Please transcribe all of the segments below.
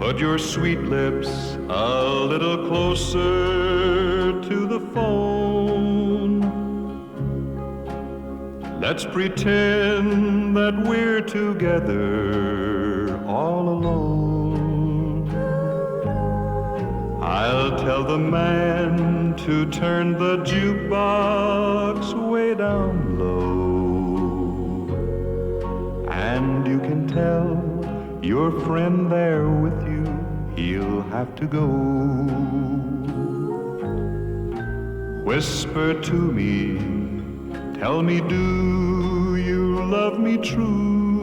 Put your sweet lips a little closer to the phone. Let's pretend that we're together all alone. I'll tell the man to turn the jukebox way down low. And you can tell your friend there with you, he'll have to go. Whisper to me, tell me, do you love me true?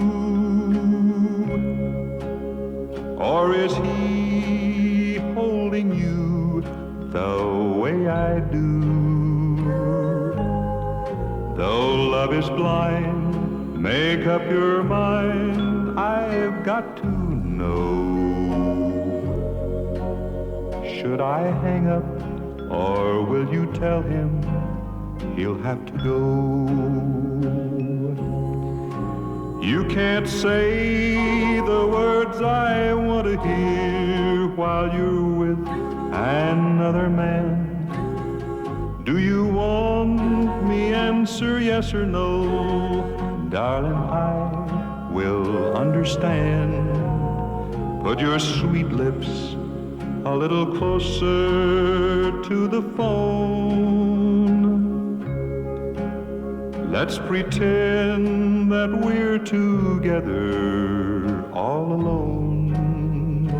Or is he holding you the way I do? Though love is blind, make up your mind, I've got to know. Should I hang up, or will you tell him he'll have to go? You can't say the words I want to hear while you're with another man. Do you want me answer yes or no? Darling, I will understand. Put your sweet lips a little closer to the phone. Let's pretend that we're together all alone.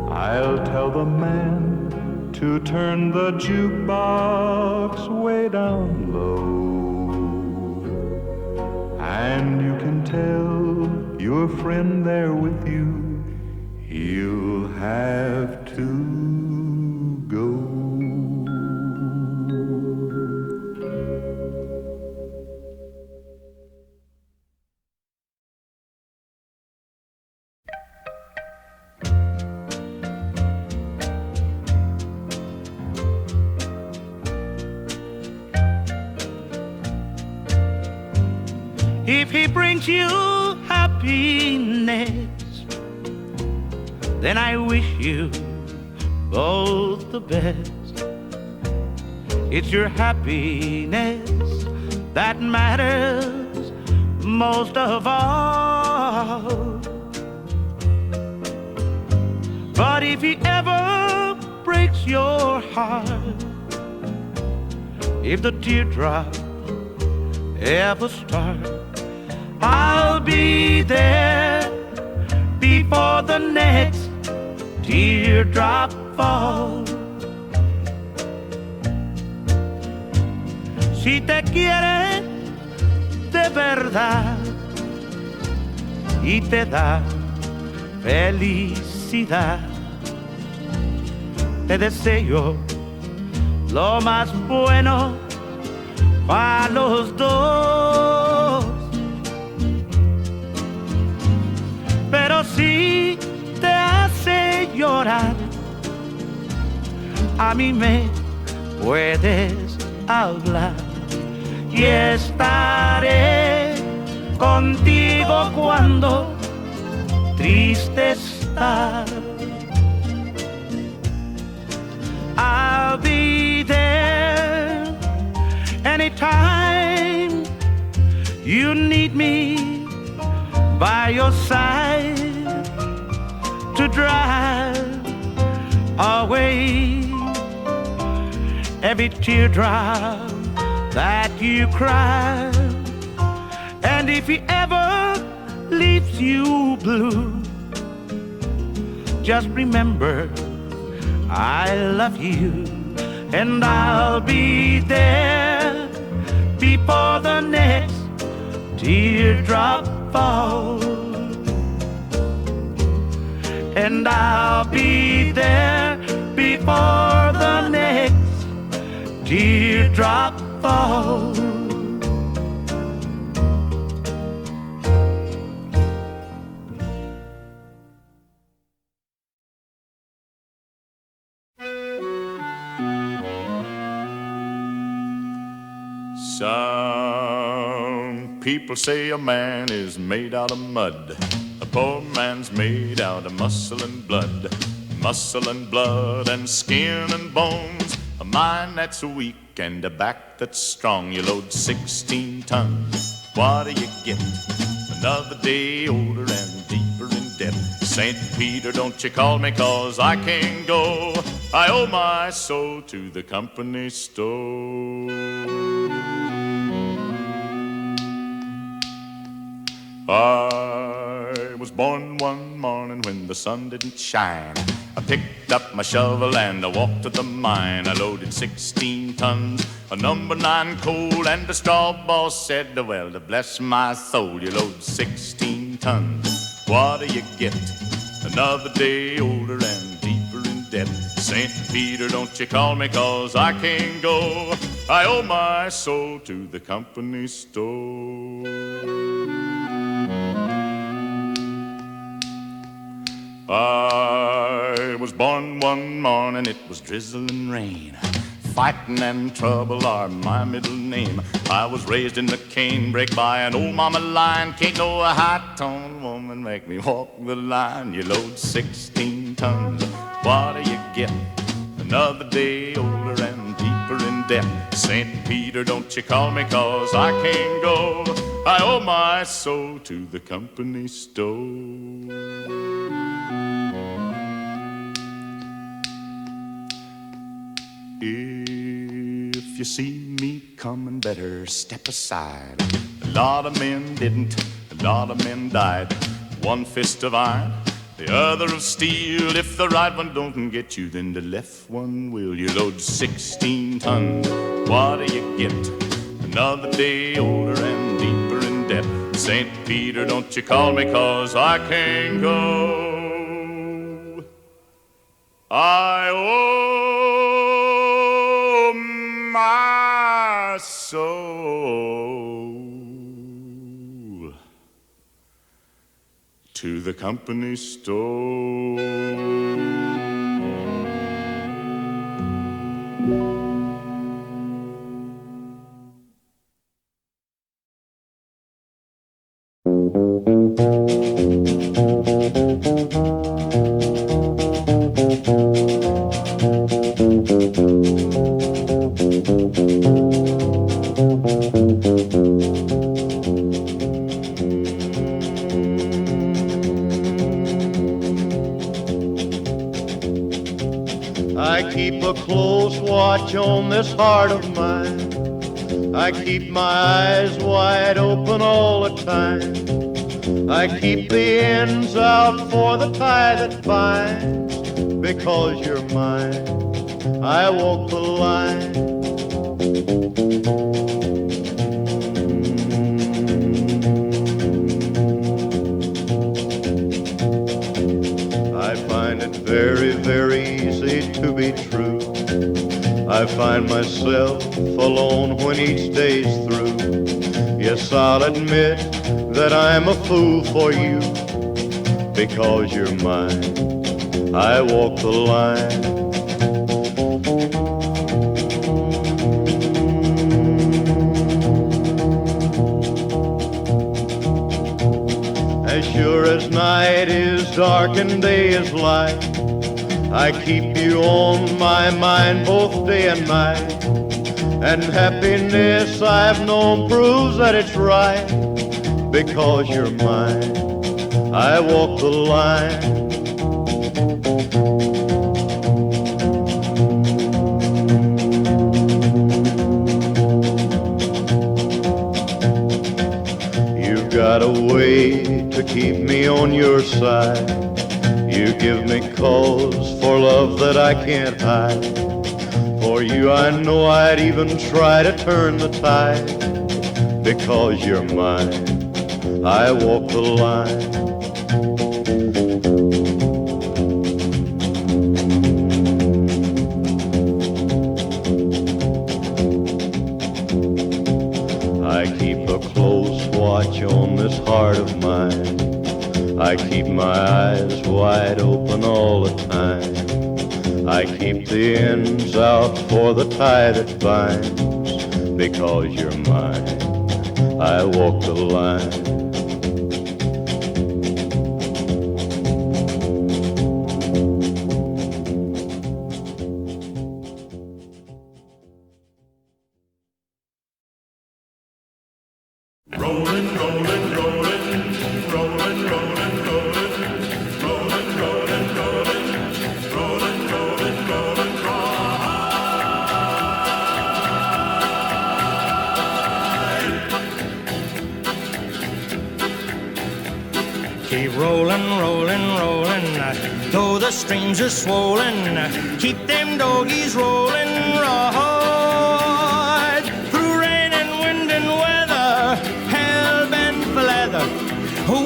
I'll tell the man to turn the jukebox way down low. And you can tell your friend there with you, he'll have to go. If he brings you happiness, then I wish you both the best. It's your happiness that matters most of all. But if he ever breaks your heart, if the teardrop ever start, I'll be there before the next teardrop falls. Si te quiere de verdad y te da felicidad, te deseo lo más bueno para los dos. Pero si te hace llorar, a mí me puedes hablar y estaré contigo cuando triste estás. I'll be there anytime you need me, by your side to drive away every teardrop that you cry. And if he ever leaves you blue, just remember I love you, and I'll be there before the next teardrop falls. And I'll be there before the next teardrop falls. Some people say a man is made out of mud, Poor man's made out of muscle and blood and skin and bones. A mind that's weak and a back that's strong. You load 16 tons. What do you get? Another day older and deeper in debt. St. Peter, don't you call me, 'cause I can't go. I owe my soul to the company store. I was born one morning when the sun didn't shine. I picked up my shovel and I walked to the mine. I loaded 16 tons of number 9 coal, and the straw boss said, well, to bless my soul, you load 16 tons. What do you get? Another day older and deeper in debt. St. Peter, don't you call me, 'cause I can't go. I owe my soul to the company store. I was born one morning, it was drizzling rain. Fighting and trouble are my middle name. I was raised in the canebrake by an old mama lion. Can't no high-toned woman make me walk the line. You load 16 tons, what do you get? Another day older and deeper in debt. St. Peter, don't you call me, 'cause I can't go. I owe my soul to the company store. If you see me coming, better step aside. A lot of men didn't, a lot of men died. One fist of iron, the other of steel. If the right one don't get you, then the left one will. You load 16 tons, what do you get? Another day older and deeper in debt. St. Peter, don't you call me, 'cause I can't go. I owe my soul to the company store. I keep a close watch on this heart of mine. I keep my eyes wide open all the time. I keep the ends out for the tie that binds. Because you're mine, I walk the line. I find it very, very easy to be true. I find myself alone when each day's through. Yes, I'll admit that I'm a fool for you. Because you're mine, I walk the line. As sure as night is dark and day is light, I keep you on my mind both day and night. And happiness I've known proves that it's right. Because you're mine, I walk the line. You've got a way to keep me on your side. You give me cause for love that I can't hide. For you I know I'd even try to turn the tide. Because you're mine, I walk the line. I keep a close watch on this heart of mine. I keep my eyes wide open all the time. I keep the ends out for the tie that binds. Because you're mine, I walk the line. Rolling, rolling, rolling, rolling, rolling, rolling, rolling, rolling, rolling, rolling, rolling, rolling, Keep rolling, rolling, rolling, though the streams are swollen. Keep them doggies rolling, right through rain and wind and weather, hell-bent for leather,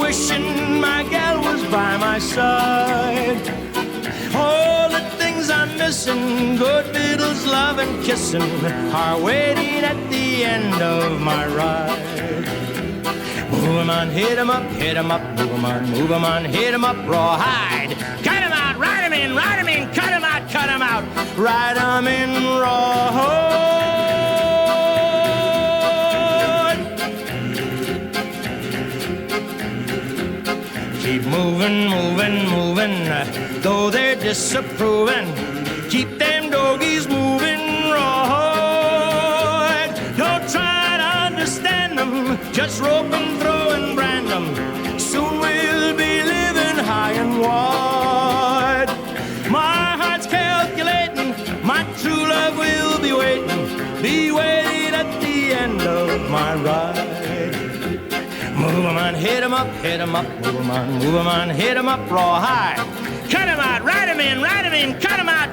wishing my gal was by my side. All the things I'm missing, good fiddles, love and kissing, are waiting at the end of my ride. Move 'em on, hit 'em up, hit 'em up, move 'em on, hit 'em up, rawhide. Cut 'em out, ride 'em in, cut 'em out, ride 'em in, rawhide. Keep moving, moving, moving, though they're disapproving. Keep them doggies moving, rawhide. Don't try to understand them, just rope 'em, throw and brand 'em. Soon we'll be living high and wide. My heart's calculating, my true love will be waiting at the end of my ride. Move 'em on, hit 'em up, move 'em on, hit 'em up, rawhide. Cut 'em out, ride 'em in, cut 'em out,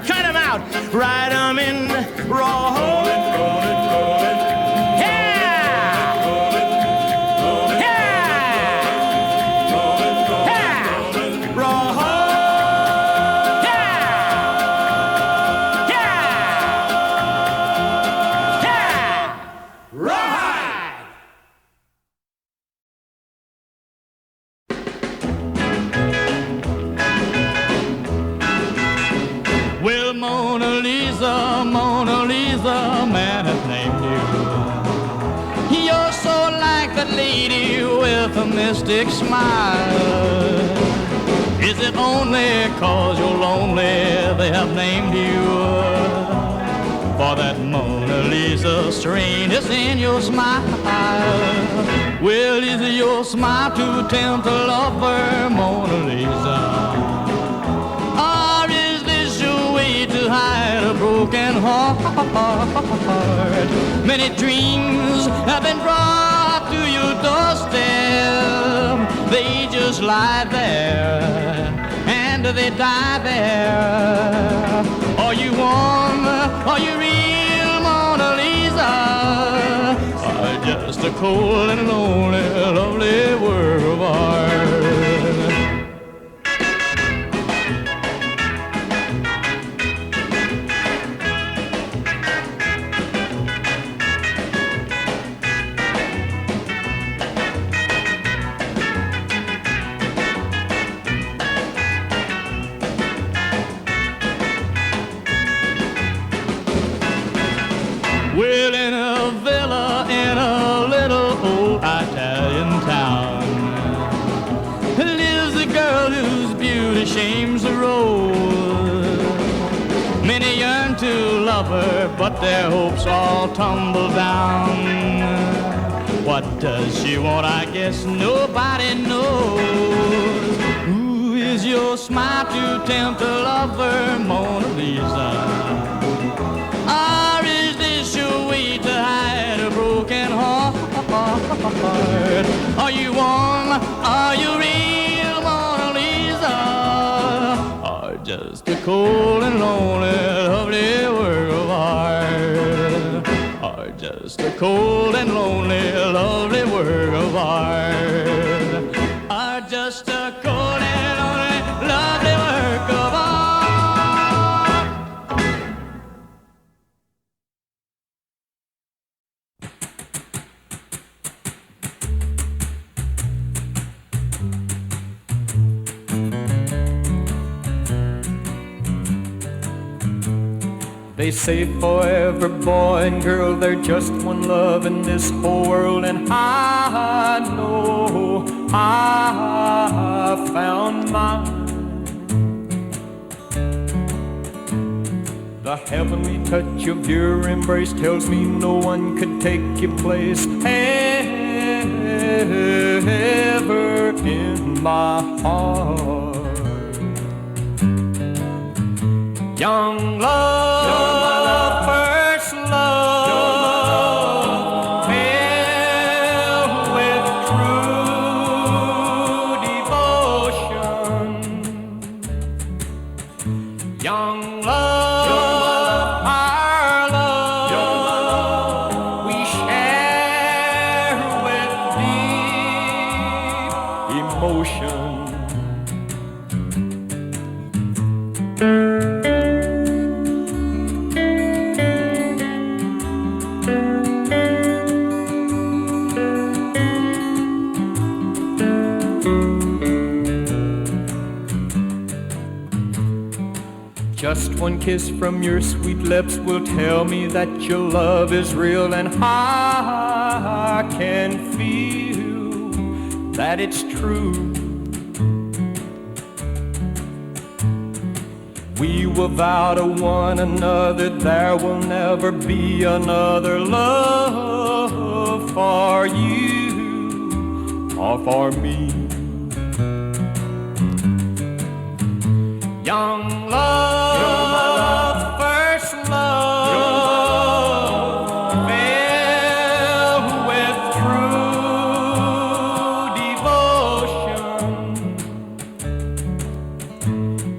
ride 'em in, rawhide. Mona Lisa, man has named you. You're so like that lady with a mystic smile. Is it only 'cause you're lonely they have named you? For that Mona Lisa strain is in your smile. Well, is it your smile to tempt a lover, Mona Lisa? To hide a broken heart. Many dreams have been brought to your doorstep. They just lie there and they die there. Are you warm? Are you real, Mona Lisa? Or just a cold and lonely, lovely work of art? Well, in a villa in a little old Italian town lives a girl whose beauty shames the road. Many yearn to love her, but their hopes all tumble down. What does she want? I guess nobody knows. Who is your smile to tempt a lover, Mona Lisa? Or is this your way to hide a broken heart? Are you warm? Are you real, Mona Lisa? Or just a cold and lonely, lovely work of art? Or just a cold and lonely, lovely work of art? Or just a cold and lonely, lovely work of art? They say for every boy and girl there's just one love in this whole world, and I know I found mine. The heavenly touch of your embrace tells me no one could take your place, and forever in my heart. Young love, first love, fell with true devotion. Young love, our love, we share with deep emotion. Just one kiss from your sweet lips will tell me that your love is real, and I can feel that it's true. We will vow to one another there will never be another love for you or for me. Young love, first love, fell with true devotion.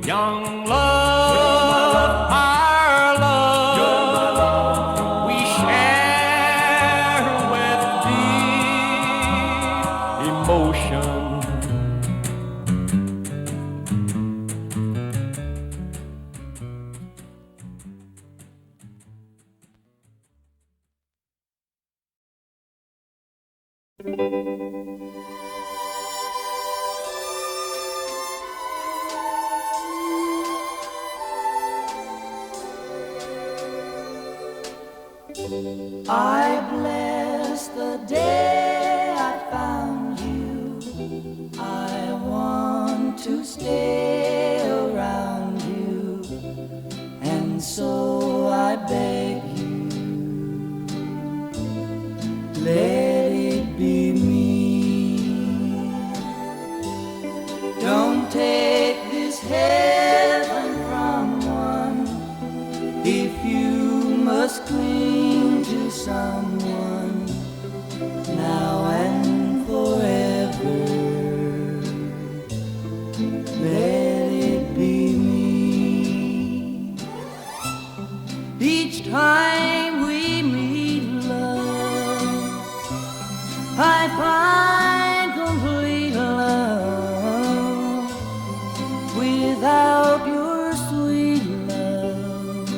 Young love, our love, we share with deep emotion. I bless the day I found you. I want to stay around you, and so I beg you, let it be me. Don't take this heaven from one if you must cling to someone now and forever. Let it be me. Each time we meet, love, I find complete love without your sweet love.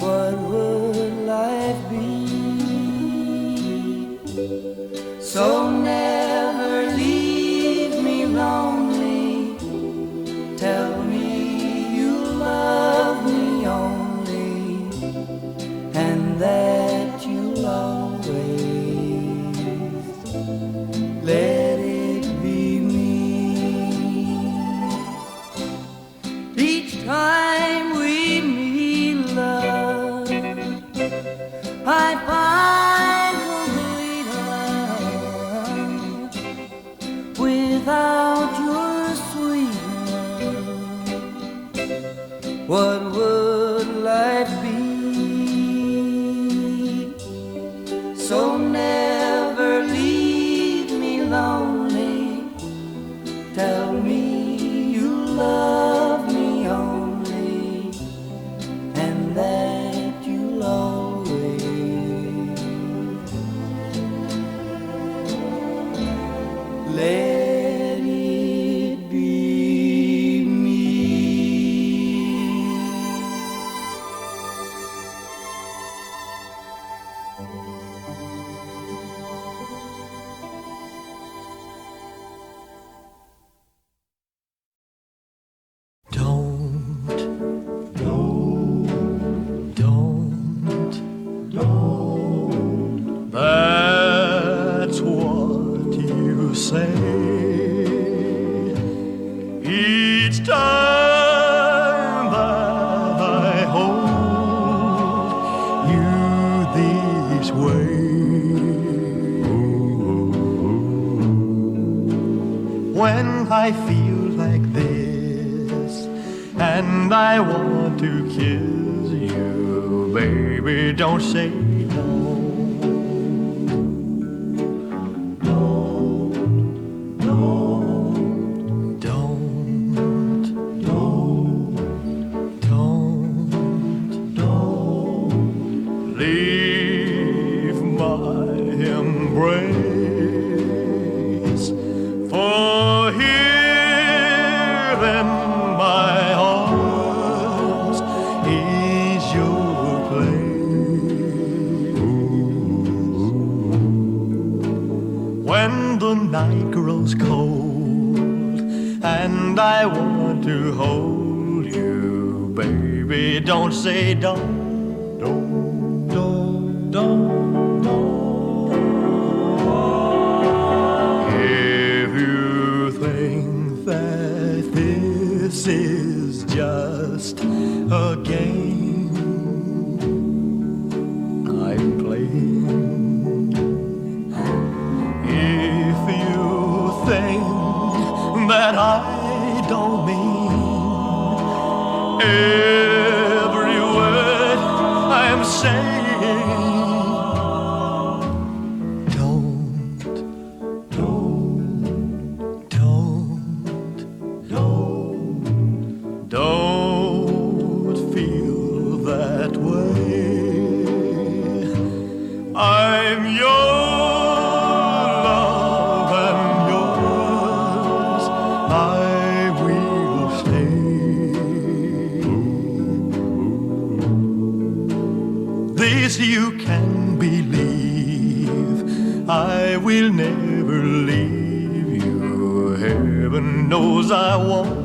What would life be? So never leave me lonely. Tell me you love me only, and that you'll always let it be me. Each time we meet, love, I find complete love without your sweet love. What would life be? So never leave me lonely. Tell me you love me only, and that you'll always let it be me. I feel like this, and I want to kiss you, baby, don't say no. Leave my embrace, for here in my arms is your place. When the night grows cold and I want to hold you, baby, don't say don't. If you think that this is just a game I'm playing, if you think that I don't mean every word I'm saying, don't feel that way. I'm your love and yours I will stay. This you can believe, I will never leave you. Heaven knows I won't.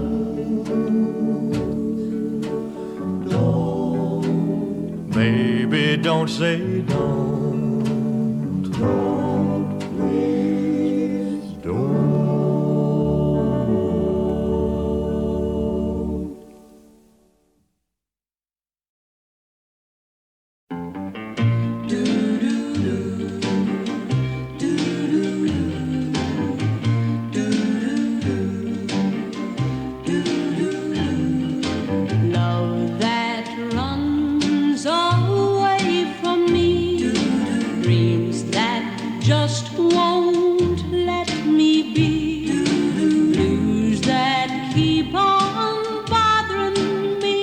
Baby, don't say don't. Don't, please don't. Just won't let me be. Blues that keep on bothering me.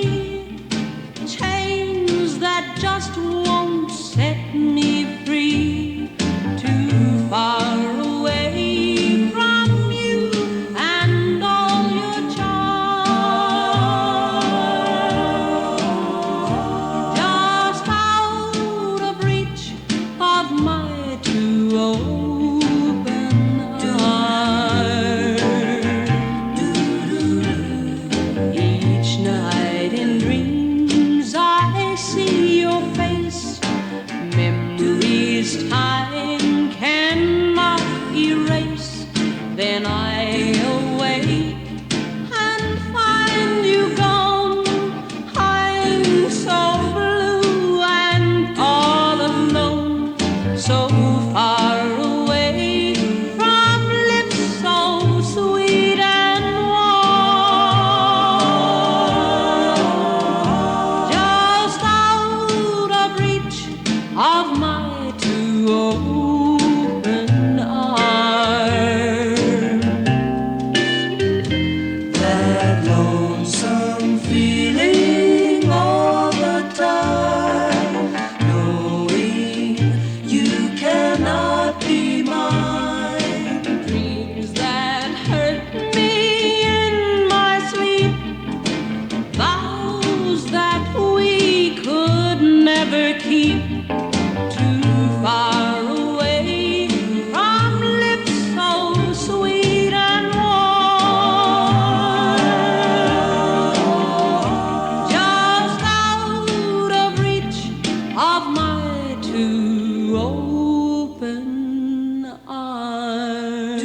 Chains that just won't set me free. Too far away from you and all your charms. Just out of reach of my open arms. Each night in dreams I see your face. Memories time cannot erase. Then I awake and find you gone. I'm so blue and all alone, so far away from lips so sweet and warm. Just out of reach of my two open arms. That lonesome feeling all the time, knowing you cannot be mine. Dreams that hurt me in my sleep, vows that we could never keep. Too far away from lips so sweet and warm. Just out of reach of my two open arms.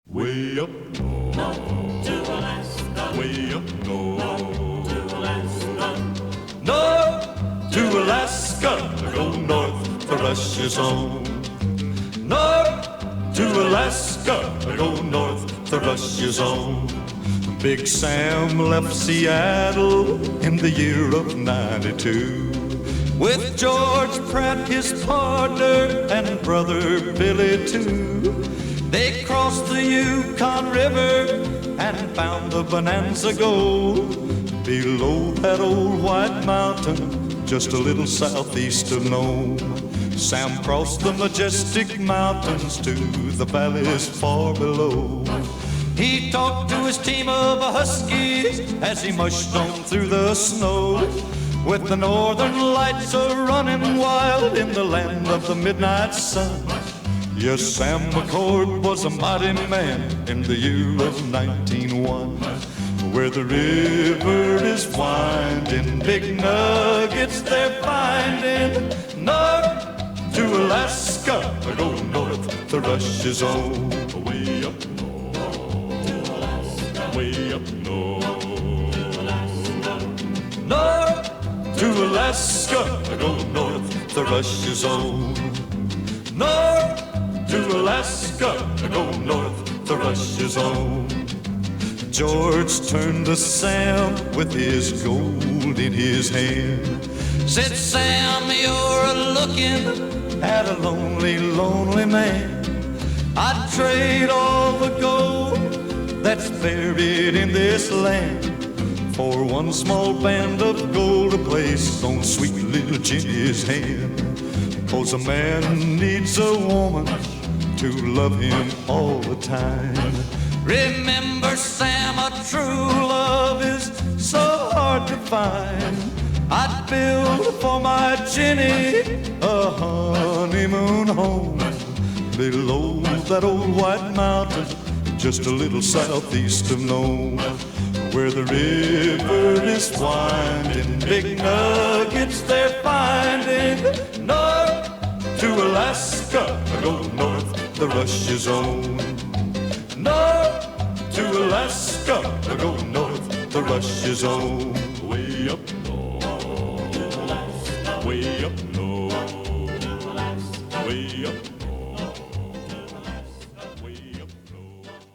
Way up north, to Alaska. Way up north, to Alaska. No! go north, the rush is on. North to Alaska, go north, the rush is on. Big Sam left Seattle in the year of 92 with George Pratt, his partner, and brother Billy too. They crossed the Yukon River and found the Bonanza Gold below that old white mountain, just a little southeast of Nome. Sam crossed the majestic mountains to the valleys far below. He talked to his team of huskies as he mushed on through the snow, with the northern lights a-running wild in the land of the midnight sun. Yes, Sam McCord was a mighty man in the year of 1901, where the river is winding, big nuggets they're finding. North to Alaska, go north, the rush is on. Way up north, way up north. North to Alaska, go north, the rush is on. North to Alaska, go north, the rush is on. George turned to Sam with his gold in his hand. Said, Sam, you're looking at a lonely, lonely man. I'd trade all the gold that's buried in this land for one small band of gold to place on sweet little Jenny's hand. 'Cause a man needs a woman to love him all the time. Remember, Sam, a true love is so hard to find. I'd build for my Jenny a honeymoon home below that old white mountain, just a little southeast of Nome, where the river is winding, big nuggets they're finding. North to Alaska, go north, the rush is on. North to Alaska, go north, the rush is on. Way up north, way up north, way up north, way up north.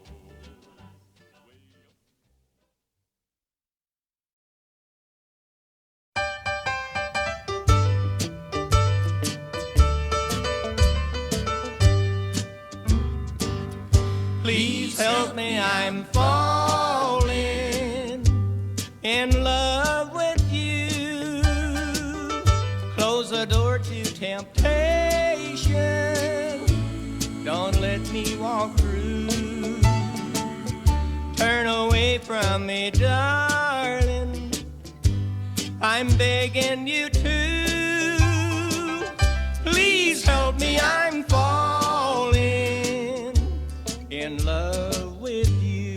Please help me, I'm falling in love with you. Close the door to temptation. Don't let me walk through. Turn away from me, darling. I'm begging you to. Please help me, I'm falling in love with you.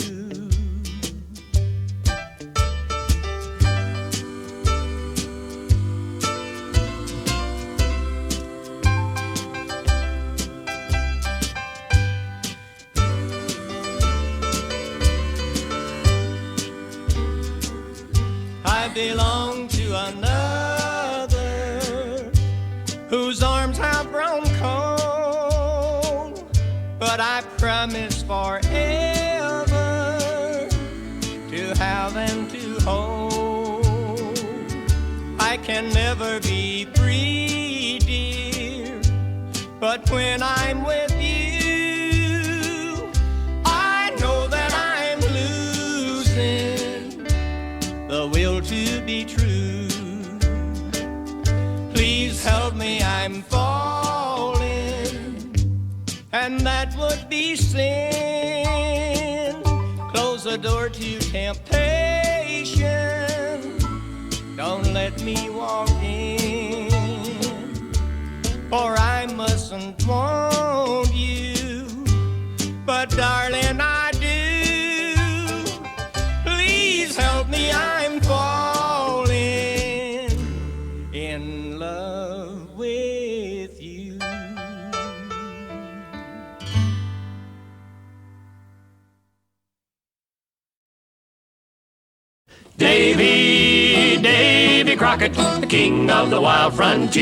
I belong to another whose arms have grown cold, but I promise forever to have and to hold. I can never be free, dear, but when I'm with you, I know that I'm losing the will to be true. Please help me, I'm falling, and that would be sin. Close the door to temptation. Don't let me walk in, for I mustn't want you, but darling, I do. Please help me, I'm falling in love with you. Davy, Davy Crockett. Crockett, the king of the wild frontier.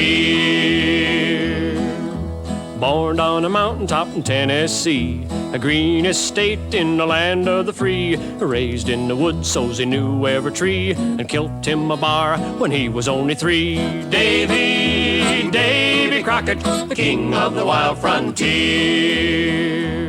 Born on a mountaintop in Tennessee, a green estate in the land of the free. Raised in the woods so's he knew every tree, and killed him a bar when he was only 3. Davy Crockett, the king of the wild frontier.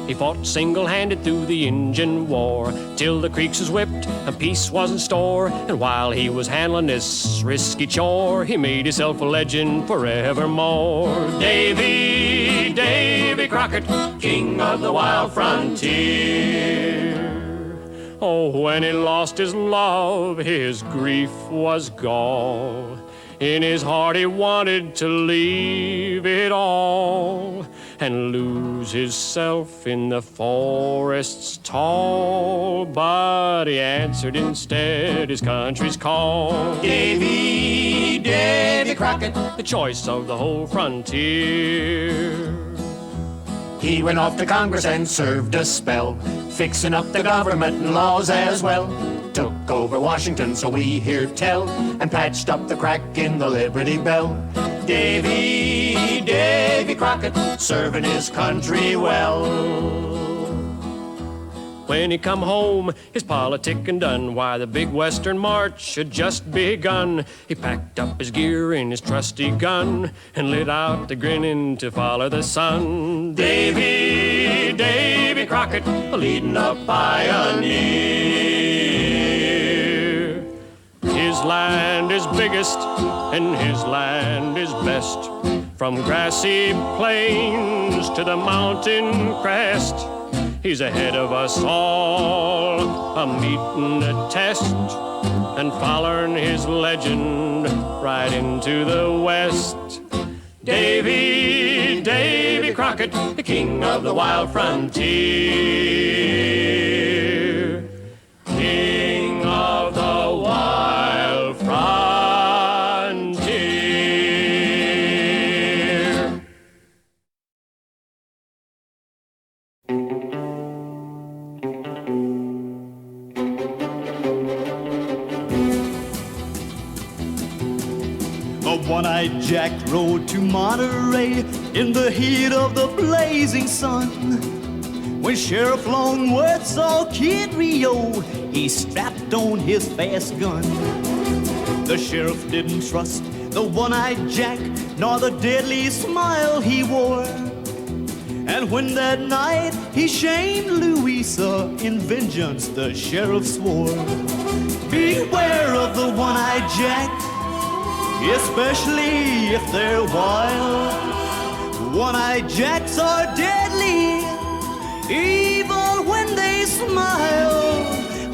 He fought single-handed through the Injun War, till the creeks was whipped and peace was in store. And while he was handling this risky chore, he made himself a legend forevermore. Davy Crockett, king of the wild frontier. Oh, when he lost his love, his grief was gall. In his heart he wanted to leave it all and lose himself in the forests tall. But he answered instead his country's call. Davy Crockett, the choice of the whole frontier. He went off to Congress and served a spell, fixing up the government and laws as well. Took over Washington, so we hear tell, and patched up the crack in the Liberty Bell. Davy Crockett, serving his country well. When he come home, his politicking done, why the big western march had just begun. He packed up his gear and his trusty gun and lit out the grinning to follow the sun. Davy Crockett, leading a pioneer. His land is biggest and his land is best, from grassy plains to the mountain crest. He's ahead of us all, a meeting a test, and following his legend right into the west. Davy Crockett, the king of the wild frontier. King of the wild frontier. One-eyed Jack rode to Monterey in the heat of the blazing sun. When Sheriff Longworth saw Kid Rio, he strapped on his fast gun. The sheriff didn't trust the one-eyed Jack, nor the deadly smile he wore. And when that night he shamed Louisa, in vengeance the sheriff swore. Beware of the one-eyed Jack, especially if they're wild. One-eyed Jacks are deadly, even when they smile.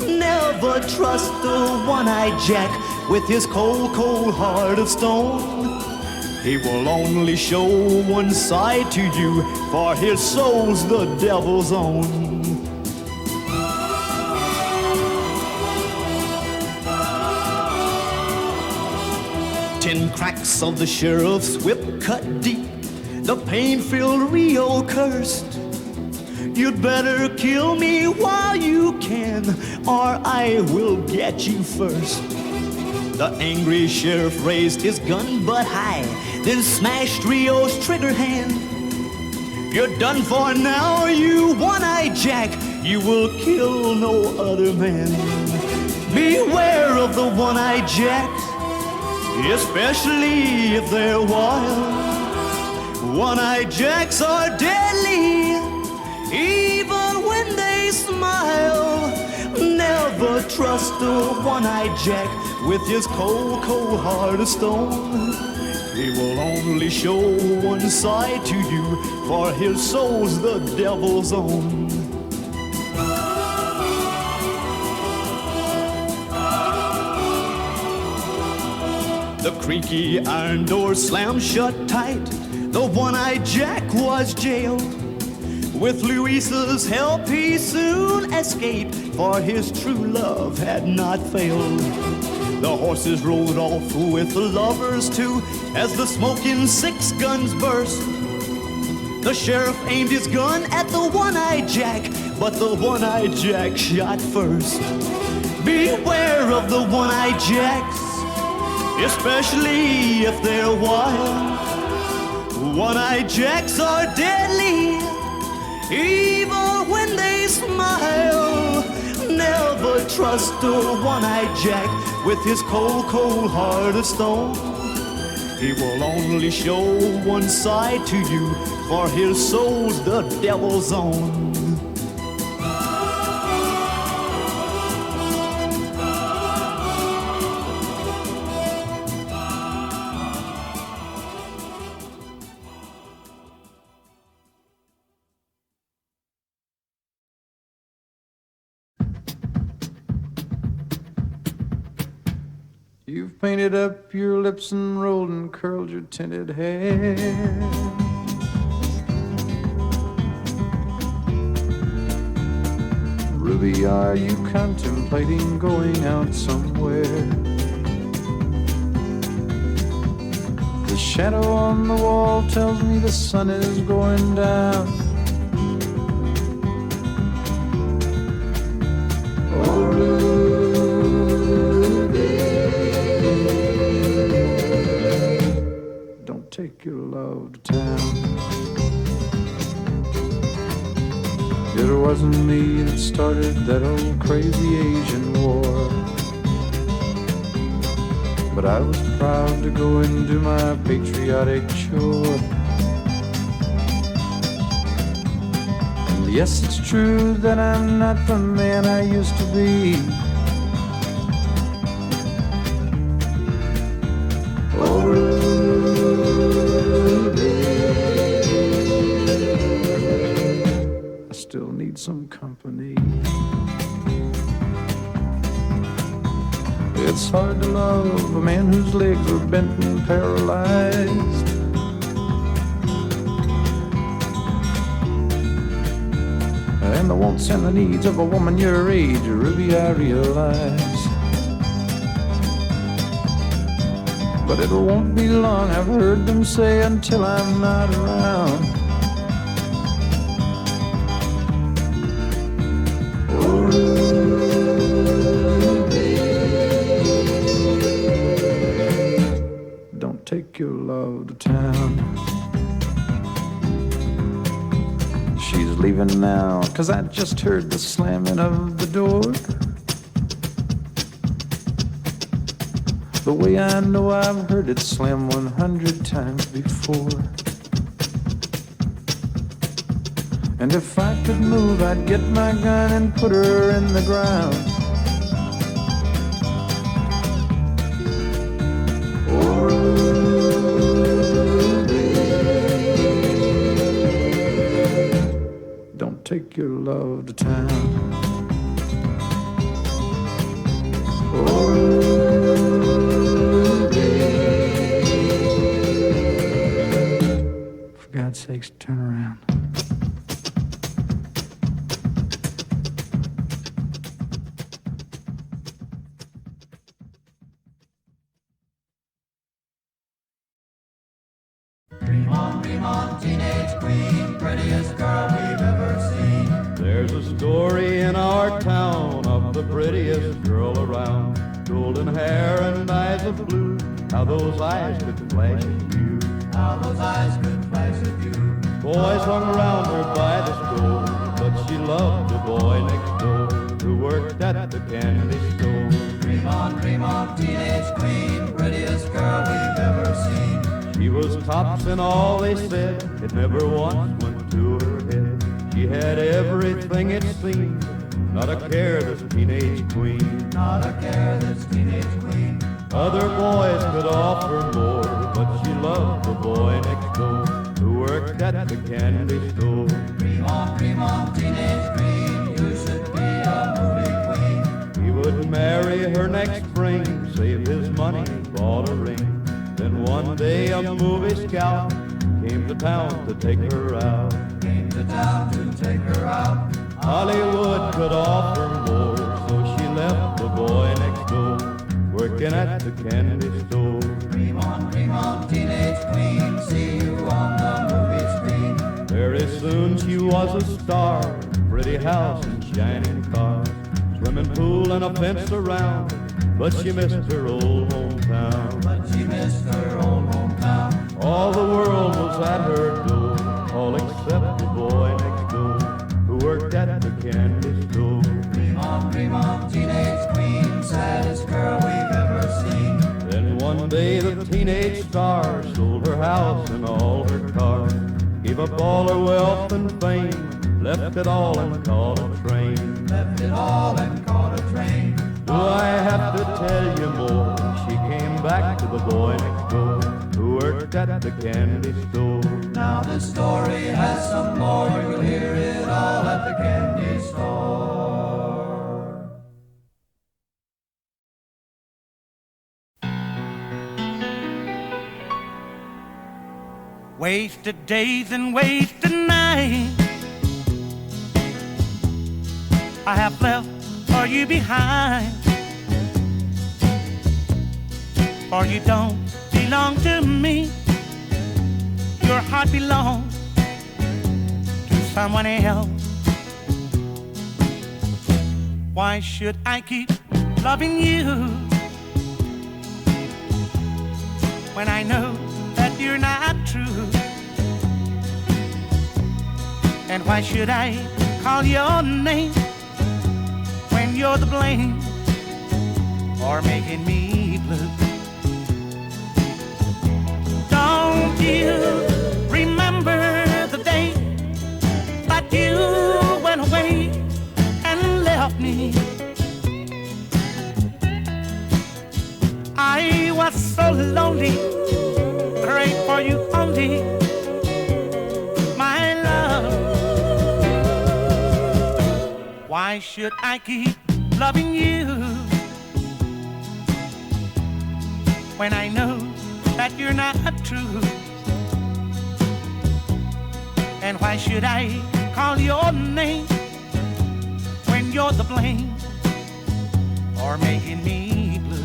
Never trust the one-eyed Jack with his cold, cold heart of stone. He will only show one side to you, for his soul's the devil's own. 10 cracks of the sheriff's whip cut deep, the pain-filled Rio cursed. You'd better kill me while you can, or I will get you first. The angry sheriff raised his gun butt high, then smashed Rio's trigger hand. You're done for now, you one-eyed Jack, you will kill no other man. Beware of the one-eyed Jacks, especially if they're wild. One-eyed Jacks are deadly, even when they smile. Never trust a one-eyed Jack with his cold, cold heart of stone. He will only show one side to you, for his soul's the devil's own. The creaky iron door slammed shut tight. The one-eyed Jack was jailed. With Louisa's help he soon escaped, for his true love had not failed. The horses rode off with the lovers too, as the smoking 6 guns burst. The sheriff aimed his gun at the one-eyed Jack, but the one-eyed Jack shot first. Beware of the one-eyed Jacks, especially if they're wild. One-eyed jacks are deadly, even when they smile. Never trust a one-eyed jack with his cold, cold heart of stone. He will only show one side to you, for his soul's the devil's own. You've painted up your lips and rolled and curled your tinted hair. Ruby, are you contemplating going out somewhere? The shadow on the wall tells me the sun is going down. Oh, take your love to town. It wasn't me that started that old crazy Asian war, but I was proud to go and do my patriotic chore. And yes, it's true that I'm not the man I used to be. Still need some company. It's hard to love a man whose legs are bent and paralyzed. And the wants and the needs of a woman your age, Ruby, I realize. But it won't be long, I've heard them say, until I'm not around. Don't take your love to town. She's leaving now, 'cause I just heard the slamming of the door. The way I know I've heard it slam 100 times before. And if I could move, I'd get my gun and put her in the ground. Oh, don't take your love to town. Oh, for God's sakes, turn around. Dream on, teenage queen, prettiest girl we've ever seen. There's a story in our town of the prettiest girl around. Golden hair and eyes of blue, how those eyes could flash at you. How those eyes could flash at you. Boys hung around her by the store, but she loved the boy next door who worked at the candy store. Dream on, teenage queen, prettiest girl we've ever seen. She was tops in all they said, it never once went to her head. She had everything it seemed, not a care, this teenage queen. Not a care, this teenage queen. Other boys could offer more, but she loved the boy next door who worked at the candy store. Dream on, teenage queen, you should be a movie queen. He would marry her next spring, save his money, bought a ring. Then one day a movie scout came to town to take her out. Came to town to take her out. Hollywood could offer more, so she left the boy next door, working at the candy store. Dream on, teenage queen, see you on the movie screen. Very soon she was a star, pretty house and shining cars, swimming pool and a fence around, but she missed her old home. town. But she missed her old hometown. All the world was at her door, all except the boy next door who worked at the candy store. Dream on, teenage queen, saddest girl we've ever seen. Then one day the teenage star sold her house and all her cars, gave up all her wealth and fame, left it all and caught a train. Left it all and caught a train. Do I have to tell you more? She came back to the boy next door who worked at the candy store. Now this story has some more. You'll hear it all at the candy store. Wasted days and wasted nights I have left for you behind, for you don't belong to me. Your heart belongs to someone else. Why should I keep loving you when I know that you're not true? And why should I call your name when you're the blame for making me blue? Don't you remember the day that you went away and left me? I was so lonely, prayed for you only, my love. Why should I keep loving you when I know that you're not true? And why should I call your name when you're the blame for making me blue?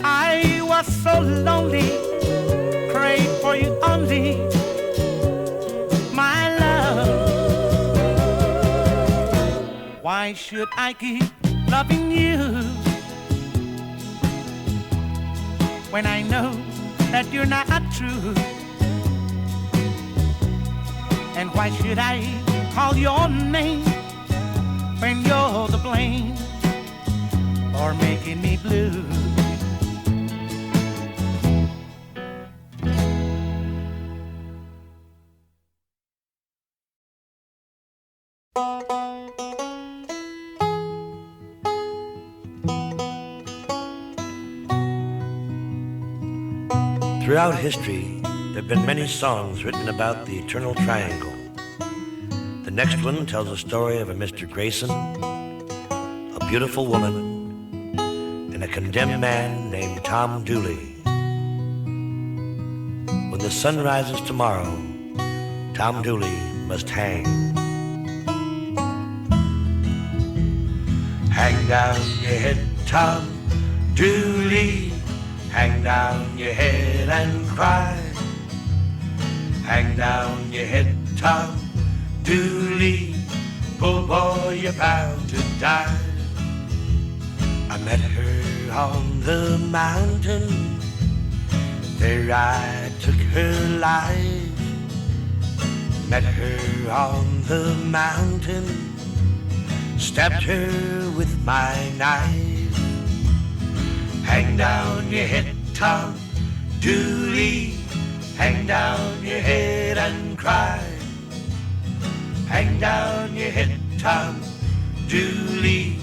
I was so lonely, prayed for you only, my love. Why should I keep loving you when I know that you're not true? And why should I call your name when you're the blame for making me blue? Throughout history, there have been many songs written about the eternal triangle. The next one tells a story of a Mr. Grayson, a beautiful woman, and a condemned man named Tom Dooley. When the sun rises tomorrow, Tom Dooley must hang. Hang down your head, Tom Dooley. Hang down your head and cry. Hang down your head, Tom Dooley. Poor boy, you're bound to die. I met her on the mountain. There I took her life. Met her on the mountain. Stabbed her with my knife. Hang down your head, Tom Dooley. Hang down your head and cry. Hang down your head, Tom Dooley.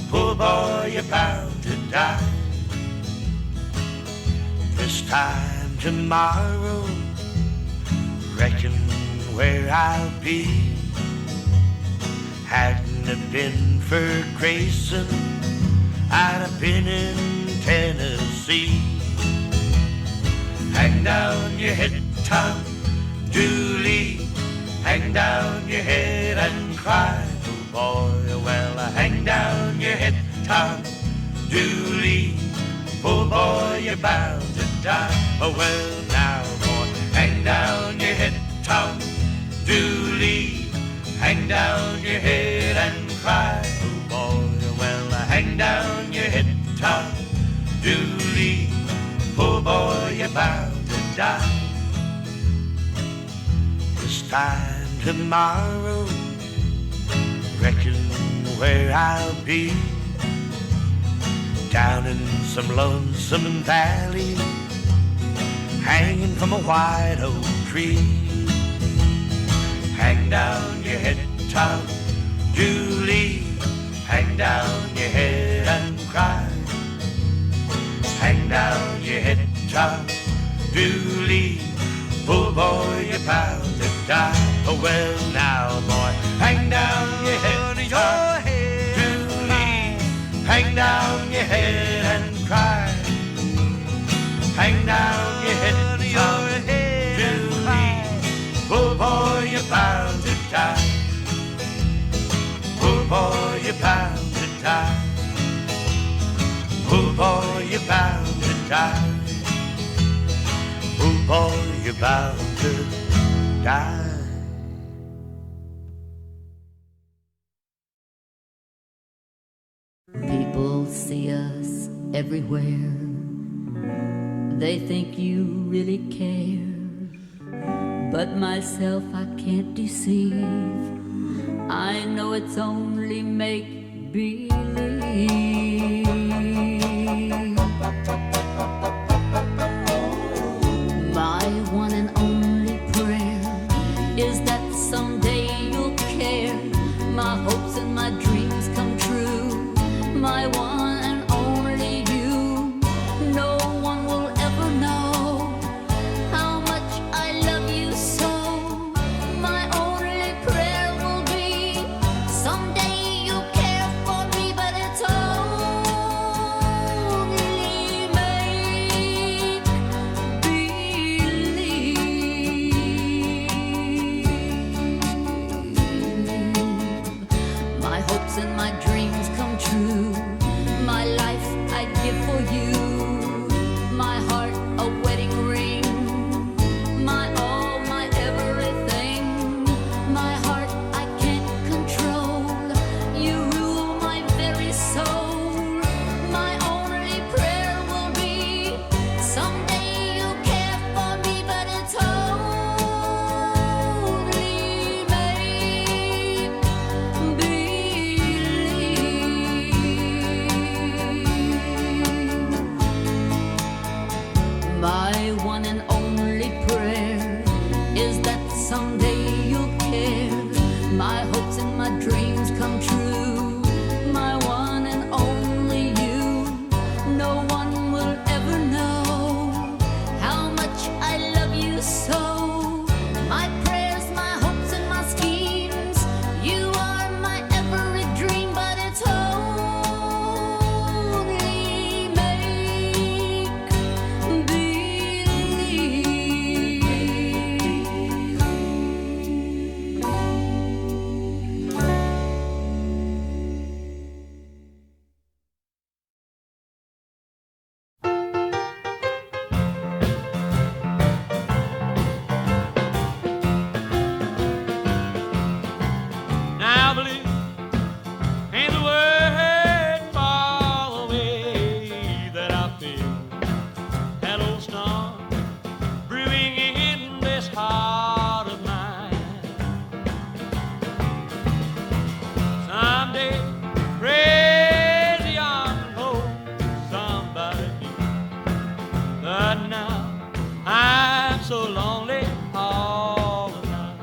Poor boy, you're bound to die. This time tomorrow, reckon where I'll be. Hadn't have been for Grayson, I'd have been in Tennessee. Hang down your head, Tom Dooley. Hang down your head and cry, oh boy. Well, hang down your head, Tom Dooley. Oh boy, you're bound to die. Oh well, now boy, hang down your head, Tom Dooley. Hang down your head and cry, oh boy. Well, hang down your head, Tom Dooley. Oh boy, you're bound to die. This time tomorrow, reckon where I'll be, down in some lonesome valley, hanging from a white oak tree. Hang down your head, Tom Dooley. Hang down your head and cry. Hang down your head, Tom Dooley. Oh boy, you're bound to die. Oh well, now boy, hang down your head, Tom Dooley. Hang down your head and cry. Hang down your head, Tom Dooley. Oh boy, you're bound to die. Oh boy, you're bound to die. Oh boy, you're bound to die. Oh boy, you're bound to die. People see us everywhere. They think you really care. But myself I can't deceive. I know it's only make-believe. My one and only prayer is that someday you'll care. My hopes and my dreams come true. My one and only you. No one will ever know how much I love you so. My only prayer will be someday you'll care for me, but it's only make-believe. My hopes and my dreams come true. My life I'd give for you. My heart a wedding ring. My all, my everything. My heart I can't control. You rule my very soul. My only prayer will be someday you'll care for me, but it's only make-believe. My one and only prayer is that someday you'll care. My hopes and my dreams come true. My one and only you. No one will ever know how much I love you so. My prayers, my hopes and my schemes. You are my every dream, but it's only Now believe in the word for the way that I feel. That old storm brewing in this heart of mine. Someday, praise the arm and hold somebody new. But now I'm so lonely all the time.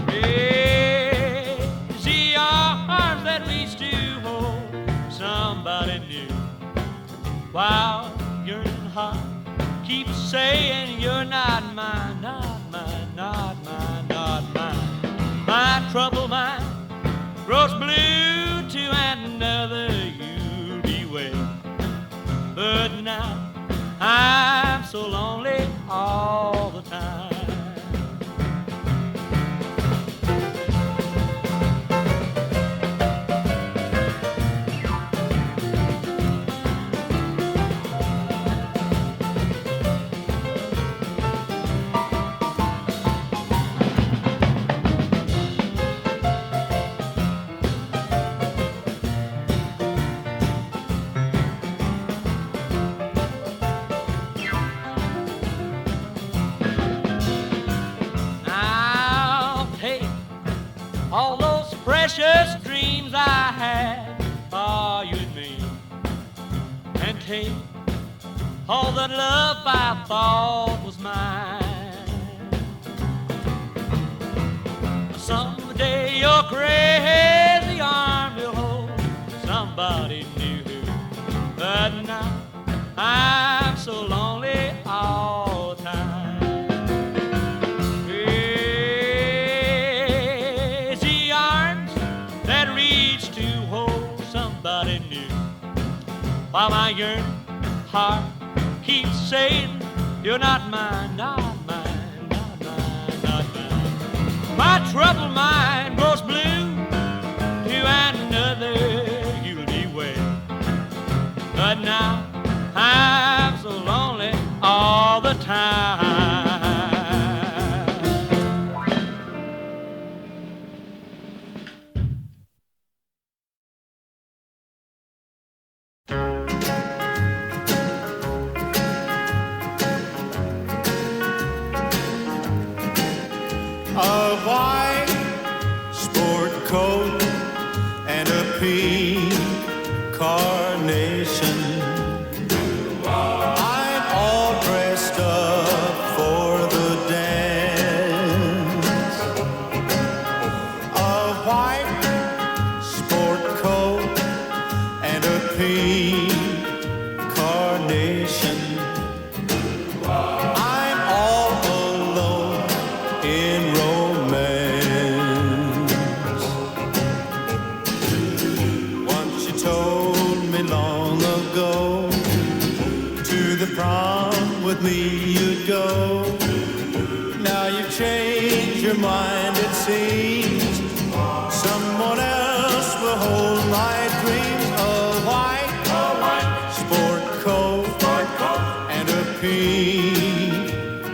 It's the arms that reach to hold somebody new. While yearning heart keeps saying you're not mine, not mine, not mine, not mine. My trouble, my grows blue to another, you'll be wed. But now I'm so lonely all the time. All those precious dreams I had for you and me, and take all the love I thought was mine. Someday your crazy arm will hold somebody new, but now I'm so lonely all the time. Somebody new, while my yearning heart keeps saying, you're not mine, not mine, not mine, not mine. My troubled mind grows blue to another, you'll be wed. But now I'm so lonely all the time. A white sport coat and a pink carnation. I'm all dressed up for the dance. A white sport coat and a pink carnation. I'm all alone in romance. Once you told me long ago, to the prom with me you'd go. Now you've changed your mind, it seems. Someone else will hold my dreams. A white sport coat and a pink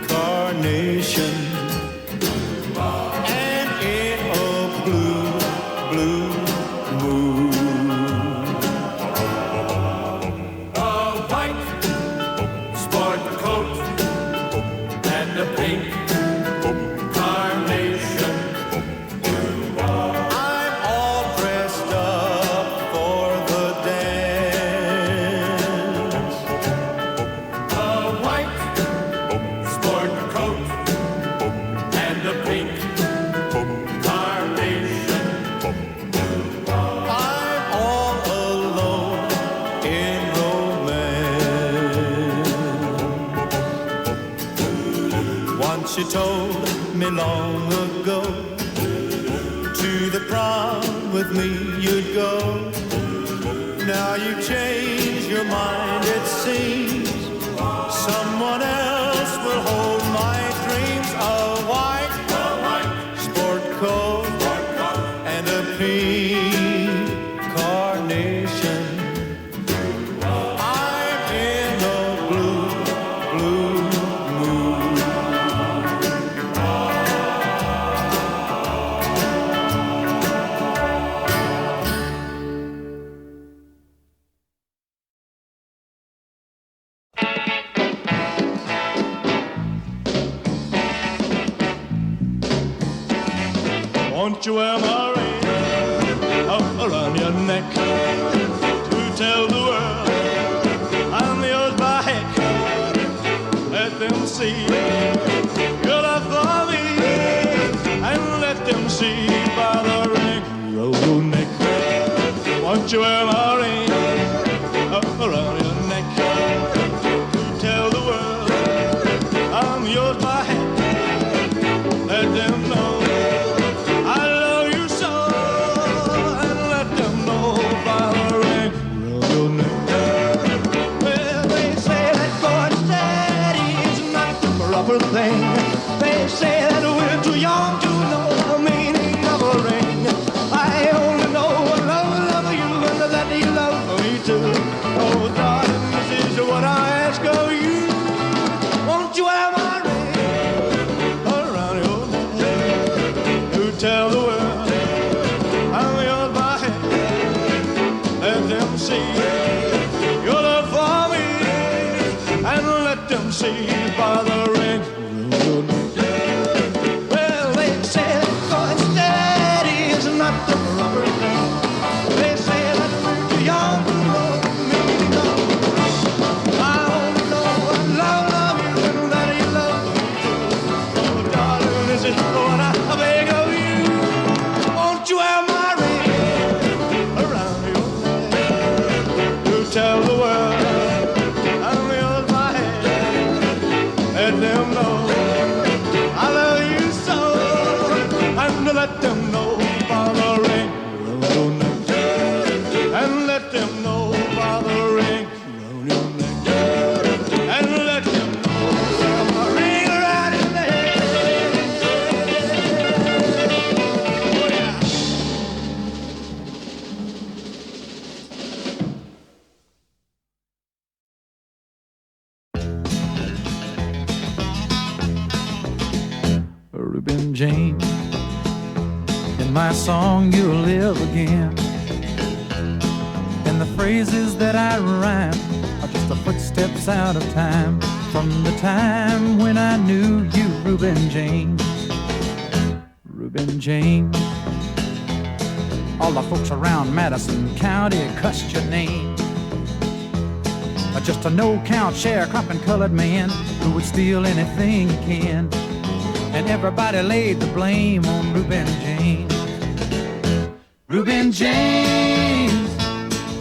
carnation. And in a blue, blue moon. A white sport coat and a pink carnation. I'm all dressed up for the dance. A white sport coat and a pink carnation. I'm all alone in romance. Once you told me long ago, to the prom with me you'd go. Now you've changed your mind, it seems. Someone else will hold my dreams. A white sport coat and a pink carnation. I'm in a blue, blue mood. Won't you wear my ring up around your neck to tell the world I'm yours by heck? Let them see you're not for me, and let them see by the ring round your neck. Won't you wear my ring up around your neck to tell the world I'm yours by heck? Let them know I love you so. them see by the ring around your neck. Well, they say that going steady is not the proper thing. They say that we're too young to know the meaning of love. I only know what love is and that you love me too. Oh, darling, this is what I beg of you. Won't you have my ring around your neck to tell the world I'm yours by hand? Let them know I love you so, and let them know by the ring around your neck, and let them know by the ring around your neck, and let them know by my ring around your neck. Oh, yeah. Reuben James, in my song you'll live again. And the phrases that I rhyme are just the footsteps out of time, from the time when I knew you, Reuben James. Reuben James. All the folks around Madison County cussed your name. Just a no-count sharecropping colored man who would steal anything he can. And everybody laid the blame on Reuben James. Reuben James,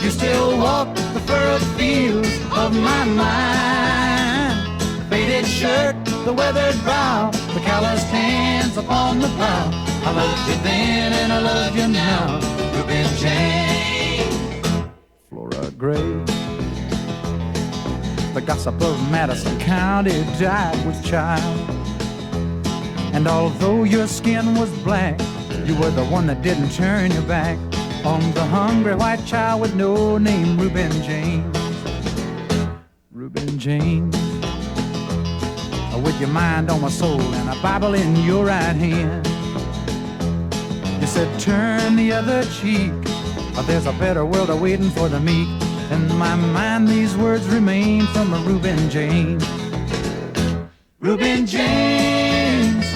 you still walk the furrowed fields of my mind. Faded shirt, the weathered brow, the calloused hands upon the plow. I loved you then and I love you now, Reuben James. Flora Gray, the gossip of Madison County, died with child. And although your skin was black, you were the one that didn't turn your back on the hungry white child with no name, Reuben James. Reuben James, with your mind on my soul and a Bible in your right hand, you said turn the other cheek, or there's a better world awaiting for the meek. In my mind these words remain from a Reuben James. Reuben James,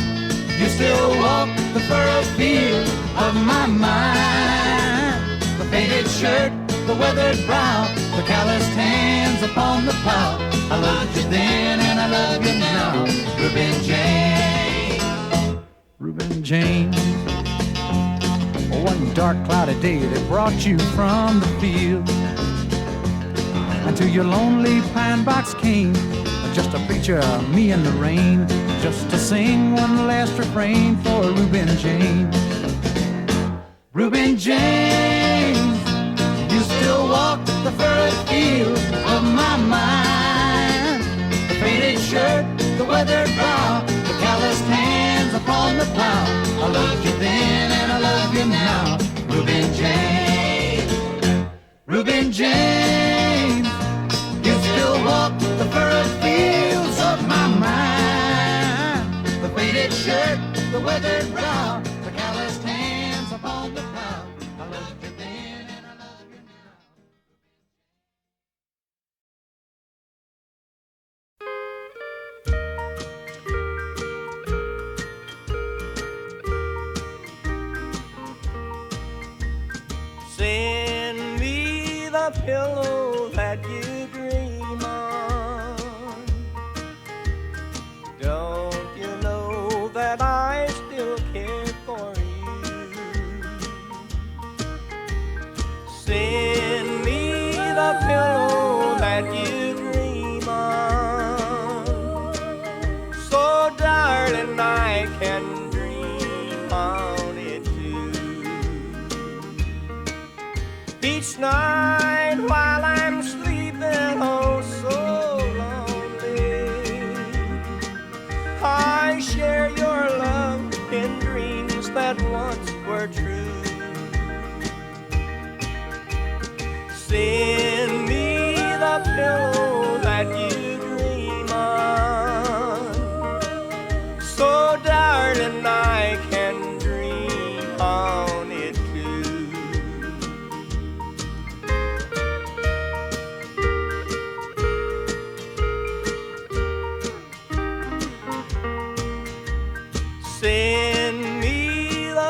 you still walk the furrowed field of my mind. The faded shirt, the weathered brow, the calloused hands upon the plow. I loved you then and I love you now, Reuben James. Reuben James. One dark cloudy day that brought you from the field, and to your lonely pine box came just a picture of me in the rain, just to sing one last refrain for Reuben James. Reuben James, you still walk the furrowed field of my mind. The faded shirt, the weathered brow, the calloused hands upon the plow. I loved you then and I love you now, Reuben James. Reuben James, you still walk the furrowed fields of my mind. The faded shirt, the weathered brow, the calloused hands upon the plow. I loved you then and I love you now. Send me the pillow that you dream on. Don't you know that I still care for you? Send me the pillow that you dream on, so darling I can dream on it too. Each night while I'm sleeping, oh so lonely, I share your love in dreams that once were true. Send me the pillow that you dream on, so darling I can dream on it too.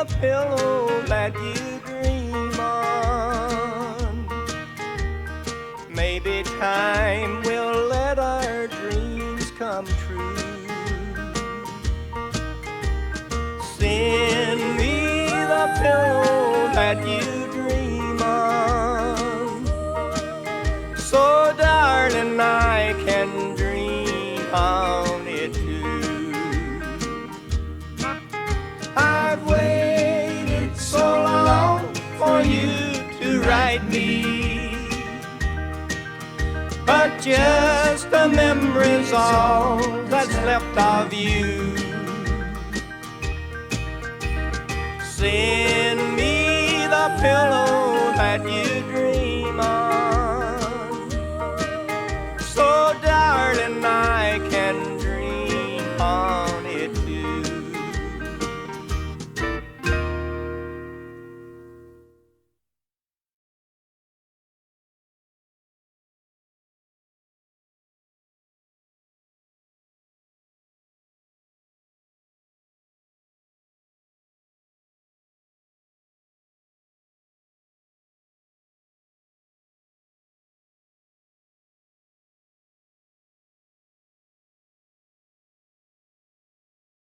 the pillow that you dream on. Maybe time will let our dreams come true. Send me the pillow that you dream on, so darling I can dream on it too. I've waited so long for you to write me, but just a memory's all that's left of you. Send me the pillow that you